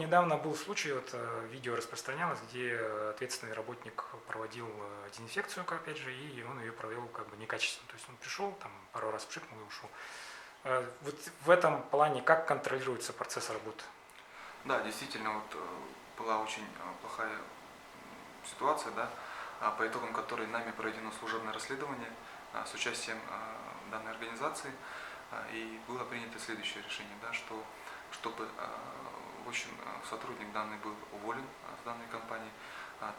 Недавно был случай, видео распространялось, где ответственный работник проводил дезинфекцию, опять же, и он ее провел некачественно. То есть он пришел, там пару раз пшикнул и ушел. Вот в этом плане как контролируется процесс работы? Да, действительно, была очень плохая ситуация, да, по итогам которой нами проведено служебное расследование с участием данной организации, и было принято следующее решение, да, что чтобы в общем, сотрудник данный был уволен с данной компании.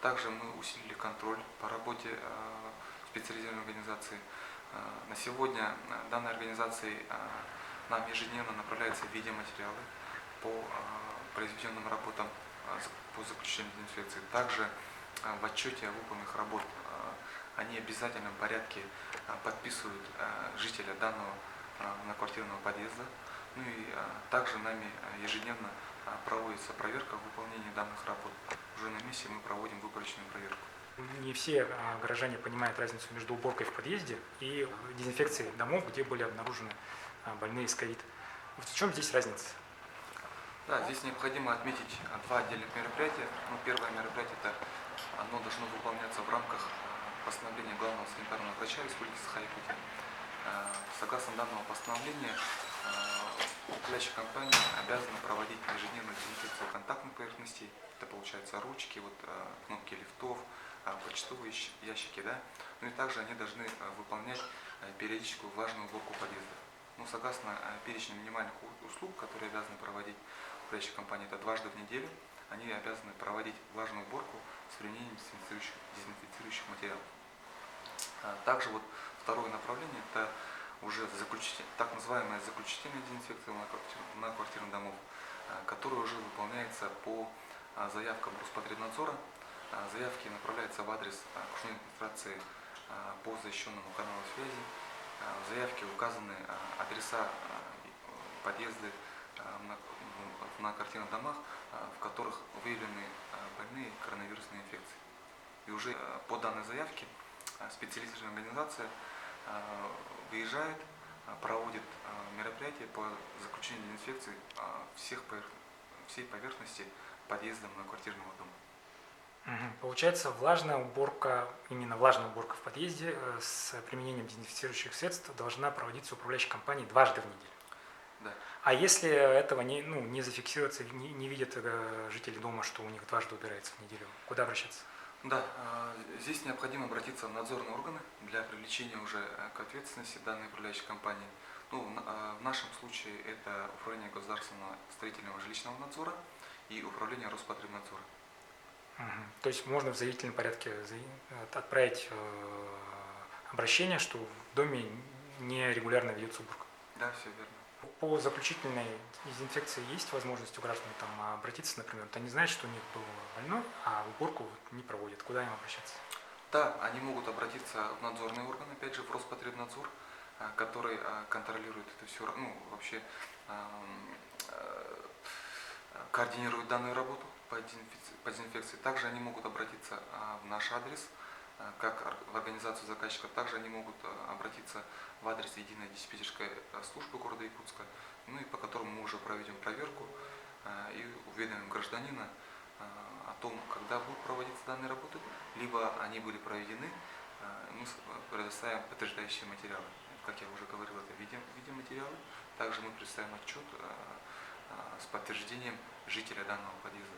Также мы усилили контроль по работе специализированной организации. На сегодня данной организации нам ежедневно направляются видеоматериалы по произведенным работам по заключению дезинфекции. Также в отчете о выполненных работ они в обязательном порядке подписывают жителя данного многоквартирного подъезда. Ну и также нами ежедневно проводится проверка выполнения данных работ. Уже на месте мы проводим выборочную проверку. Не все горожане понимают разницу между уборкой в подъезде и дезинфекцией домов, где были обнаружены больные с ковид. Вот в чем здесь разница? Да, здесь необходимо отметить два отдельных мероприятия. Первое мероприятие – это оно должно выполняться в рамках постановления главного санитарного врача Республики Саха-Якутия. Согласно данного постановления, управляющая компания обязана проводить ежедневную дезинфекцию контактных поверхностей. Это получается ручки, кнопки лифтов, почтовые ящики, да. Ну и также они должны выполнять периодическую влажную уборку подъезда. Согласно перечню минимальных услуг, которые обязаны проводить управляющая компания, это дважды в неделю, они обязаны проводить влажную уборку с применением дезинфицирующих материалов. Также второе направление – это уже так называемая заключительная дезинфекция многоквартирных домов, которая уже выполняется по заявкам Роспотребнадзора. Заявки направляются в адрес окружной администрации по защищенному каналу связи. В заявке указаны адреса подъезды в многоквартирных домах, в которых выявлены больные коронавирусной инфекцией. И уже по данной заявке специализированная организация выезжает, проводит мероприятия по заключению дезинфекции всей поверхности подъезда многоквартирного дома. Получается, влажная уборка, именно влажная уборка в подъезде с применением дезинфицирующих средств должна проводиться управляющей компанией дважды в неделю. Да. А если этого не зафиксируется, не видят жители дома, что у них дважды убирается в неделю, куда обращаться? Да, здесь необходимо обратиться в надзорные органы для привлечения уже к ответственности данной управляющей компании. В нашем случае это Управление государственного строительного жилищного надзора и Управление Роспотребнадзора. То есть можно в заявительном порядке отправить обращение, что в доме нерегулярно ведется уборка. Да, все верно. По заключительной дезинфекции есть возможность у граждан обратиться, например, они знают, что у них был больной, а уборку не проводят. Куда им обращаться? Да, они могут обратиться в надзорные органы, опять же, в Роспотребнадзор, который контролирует это все, вообще координирует данную работу по дезинфекции. Также они могут обратиться в наш адрес, как в организацию заказчика. Также они могут обратиться в адрес единой диспетчерской службы города Якутска, и по которому мы уже проведем проверку и уведомим гражданина о том, когда будут проводиться данные работы, либо они были проведены, мы предоставим подтверждающие материалы. Как я уже говорил, это видеоматериалы. Также мы представим отчет с подтверждением жителя данного подъезда.